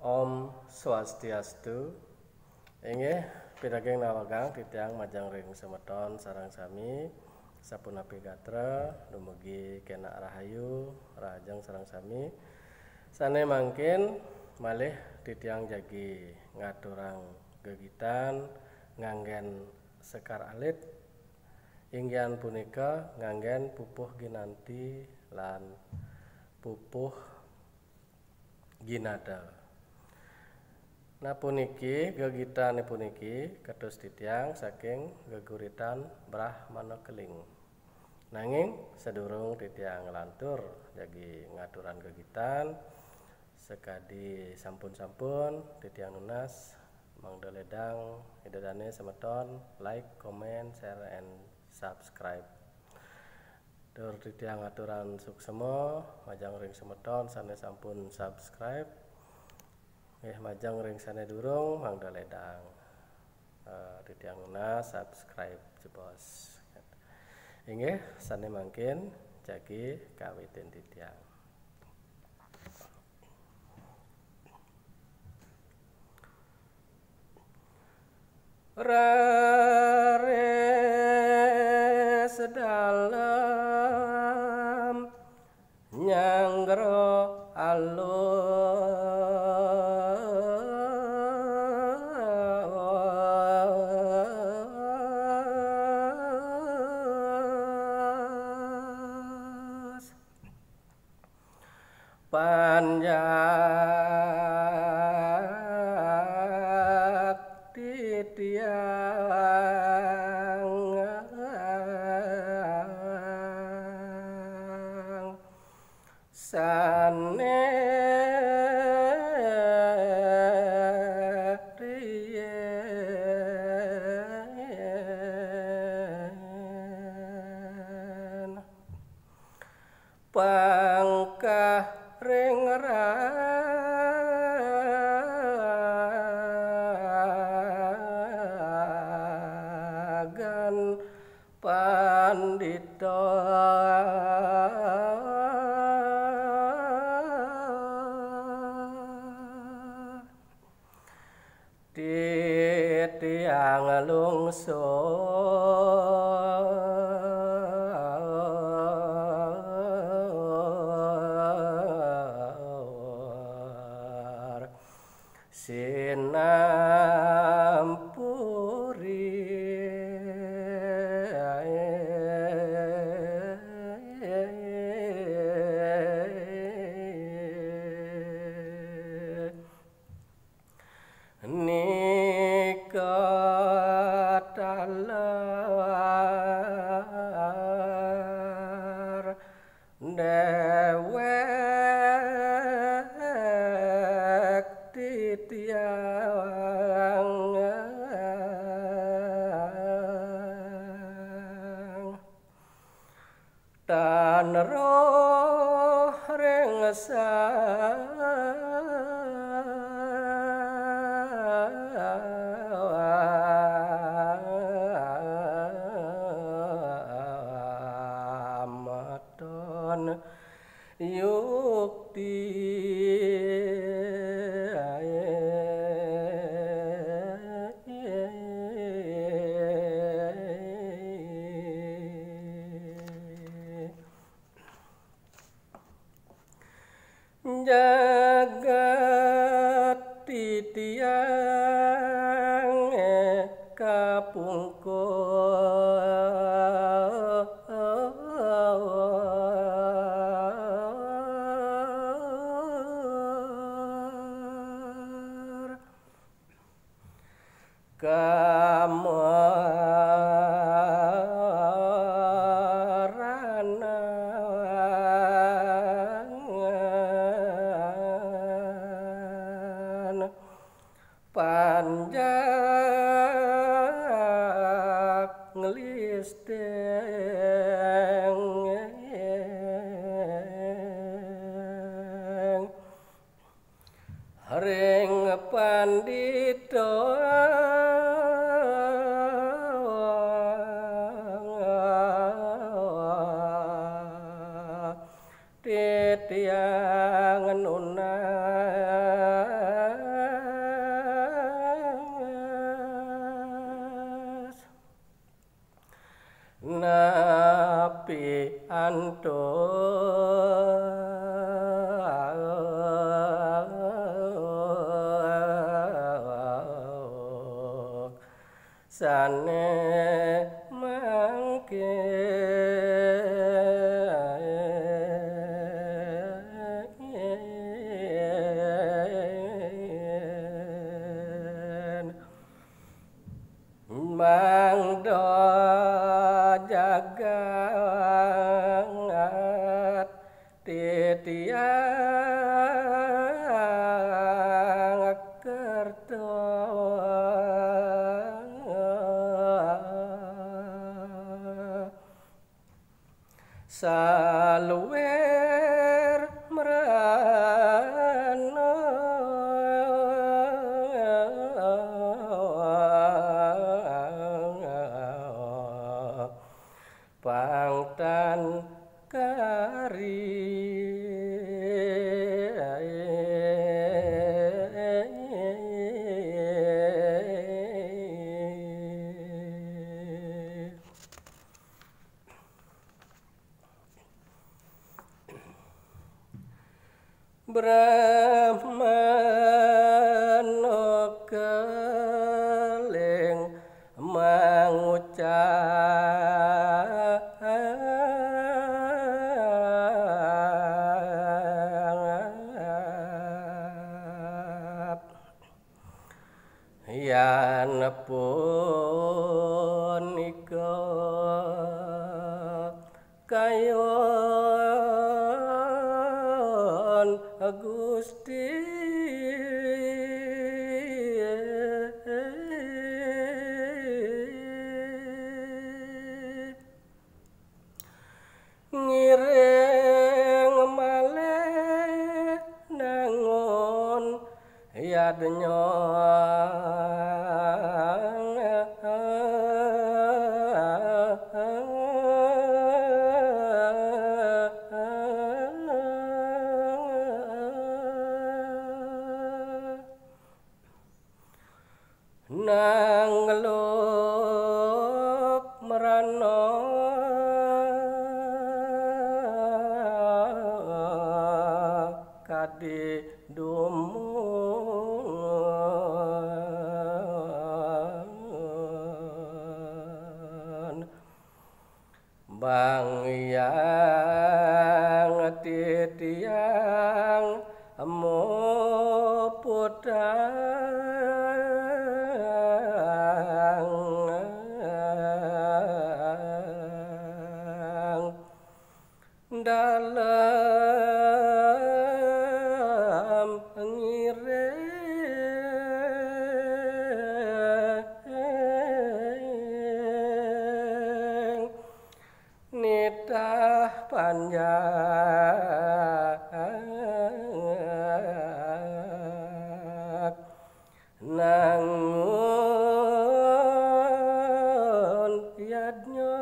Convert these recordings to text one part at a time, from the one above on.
Om Swastiastu. Inggih pinaking nawagang titiang majang ring semeton sareng sami sapunapi gatra dumugi kena rahayu rajang sareng sami sane mangkin malih titiang jagi ngaturang gegitan nganggen sekar alit inggian punika nganggen pupuh ginanti lan pupuh ginada. Nah puniki gegitan puniki kados titiang saking geguritan Brahmana keling. Nanging sedurung titiang lantur jagi ngaturan gegitan sekadi sampun-sampun titiang nunas mangda ledang idadane semeton like, comment, share and subscribe. Dur titiang aturan suksema majang ring semeton sane sampun subscribe. Majang ring sane durung mangda ledang titiang nunas subscribe jebos. Inggih sane mangkin jagi kawitin titiang. Rare sedalam nyanggro alus panjak titiang sane rien pangkah ring ragan pandita titiang lungsur sinampuri nika talar dewek titiang tan roh rengsa maton yukti jagat titiang kapungkur kamarana panjak ngelisteng ring pandita titiang nunas sane mangke mangdo jagat titiang kerto saluwer merana pangtan kari Brahmana keling mangucap yan punika kayon Gusti ngiring malih nangun yadnya nangluk merana kadi dumun bang yang titiang muputang dalam ngiring nitah panjang nangun yadnya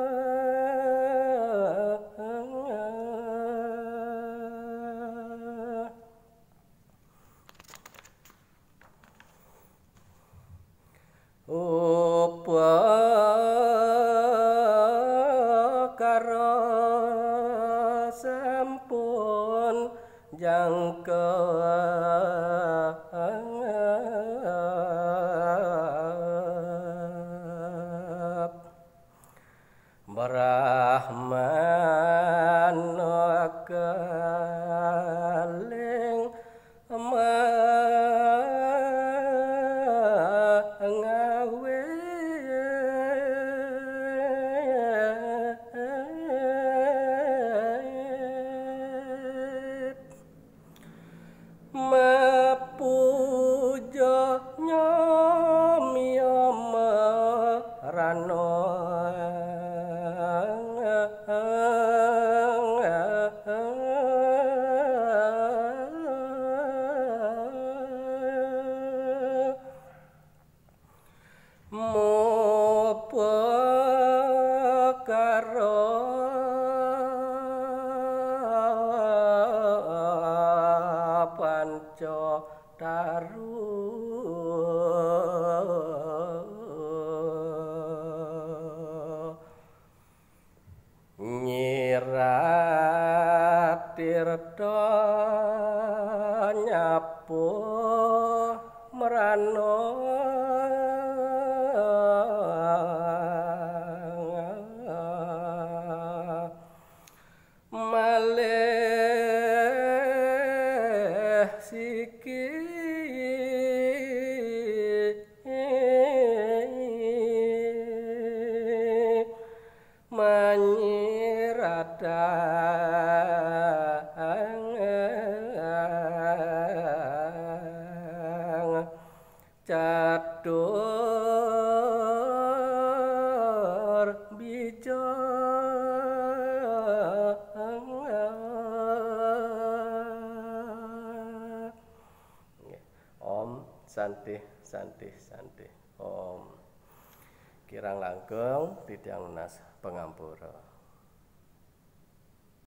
upakara sampun jangkep Brahmana keling mapuja nyamyama rano mupakara panca taru nyirat tirta nyapuh merana siki manyiradang catur bijo Om Santi Santi Santi Om kirang langgeng titiang nas pengampura.